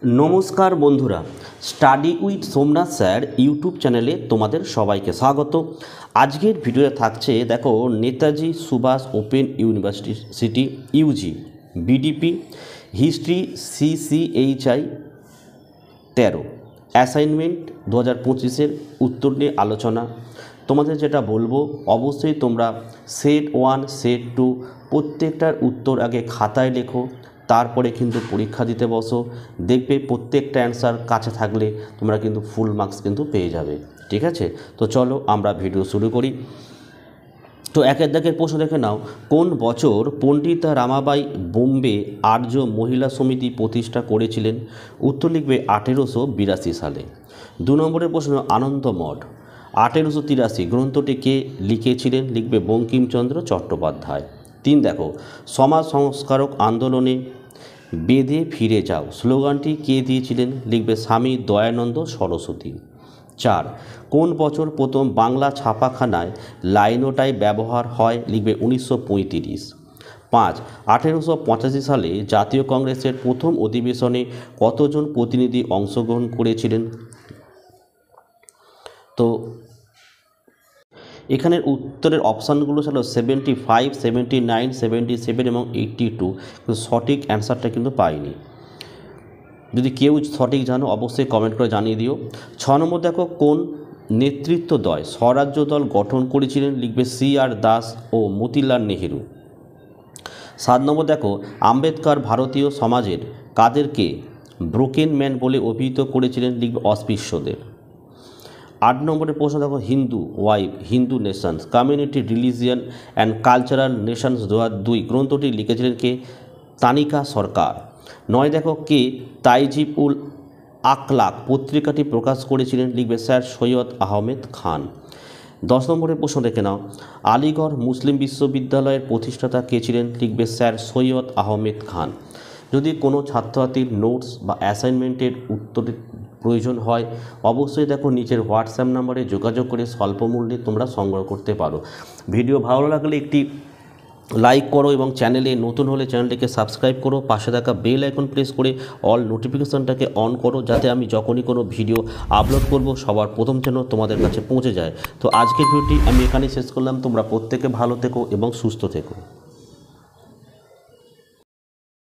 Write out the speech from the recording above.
নমস্কার বন্ধুরা, study with Somnath sir YouTube চ্যানেলে তোমাদের সবাইকে স্বাগত। আজকের ভিডিওতে থাকছে দেখো Netaji Subhas open university UG BDP history CCHI 13 assignment 2025-এর উত্তর নিয়ে আলোচনা। তোমাদের যেটা বলবো, অবশ্যই তোমরা সেট 1 সেট 2 প্রত্যেকটার উত্তর আগে খাতায় লেখো, তারপরে কিন্তু পরীক্ষা দিতে বসো। দেখবে প্রত্যেকটা অ্যান্সার কাছে থাকলে তোমরা কিন্তু ফুল মার্কস কিন্তু পেয়ে যাবে। ঠিক আছে, তো চলো আমরা ভিডিও শুরু করি। তো একের দাগের প্রশ্ন দেখে নাও, কোন বছর পণ্ডিতা রামাবাই বোম্বে আর্য মহিলা সমিতি প্রতিষ্ঠা করেছিলেন? উত্তর লিখবে 1882 সালে। 2 নম্বরের প্রশ্ন, আনন্দমঠ 1883 গ্রন্থটি কে লিখেছিলেন? লিখবে বঙ্কিমচন্দ্র চট্টোপাধ্যায়। 3 দেখো, সমাজ সংস্কারক আন্দোলনে বেদে ফিরে যাও স্লোগানটি কে দিয়েছিলেন? লিখবে স্বামী দয়ানন্দ সরস্বতী। 4 কোন বছর প্রথম বাংলা ছাপাখানায় লাইনোটাই ব্যবহার হয়? লিখবে 1935। 5 1885 সালে জাতীয় কংগ্রেসের প্রথম অধিবেশনে কতজন প্রতিনিধি অংশগ্রহণ করেছিলেন? তো এখানের উত্তরের অপশানগুলো ছিল 75, 79, 77 এবং 82। কিন্তু সঠিক অ্যান্সারটা কিন্তু পাইনি। যদি কেউ সঠিক জানো অবশ্যই কমেন্ট করে জানিয়ে দিও। 6 নম্বর দেখো, কোন নেতৃত্বদ্বয় স্বরাজ্য দল গঠন করেছিলেন? লিখবে CR দাস ও মতিলাল নেহেরু। 7 নম্বর দেখো, আম্বেদকর ভারতীয় সমাজের কাদেরকে ব্রোকেন ম্যান বলে অভিহিত করেছিলেন? লিখবে অস্পৃশ্যদের। 8 নম্বরের প্রশ্ন দেখো, Hindu wife Hindu Nations community religion and cultural Nations 2002 গ্রন্থটি লিখেছিলেন কে? তানিকা সরকার। 9 দেখো, কে তাইজিব উল আখলাক পত্রিকাটি প্রকাশ করেছিলেন? লিখবে স্যার সৈয়দ আহমেদ খান। 10 নম্বরের প্রশ্ন দেখে নাও, আলিগড় মুসলিম বিশ্ববিদ্যালয়ের প্রতিষ্ঠাতা কে ছিলেন? লিখবে স্যার সৈয়দ আহমেদ খান। যদি কোনো ছাত্রছাত্রীর নোটস বা অ্যাসাইনমেন্টের উত্তরের প্রয়োজন হয় অবশ্যই দেখো নিচের হোয়াটসঅ্যাপ নাম্বারে যোগাযোগ করে স্বল্প মূল্যে তোমরা সংগ্রহ করতে পারো। ভিডিও ভালো লাগলে একটি লাইক করো এবং চ্যানেলে নতুন হলে চ্যানেলটিকে সাবস্ক্রাইব করো। পাশে থাকা বেল আইকন প্রেস করে অল নোটিফিকেশানটাকে অন করো, যাতে আমি যখনই কোনো ভিডিও আপলোড করব সবার প্রথম যেন তোমাদের কাছে পৌঁছে যায়। তো আজকের ভিডিওটি আমি এখানেই শেষ করলাম। তোমরা প্রত্যেকে ভালো থেকো এবং সুস্থ থেকো।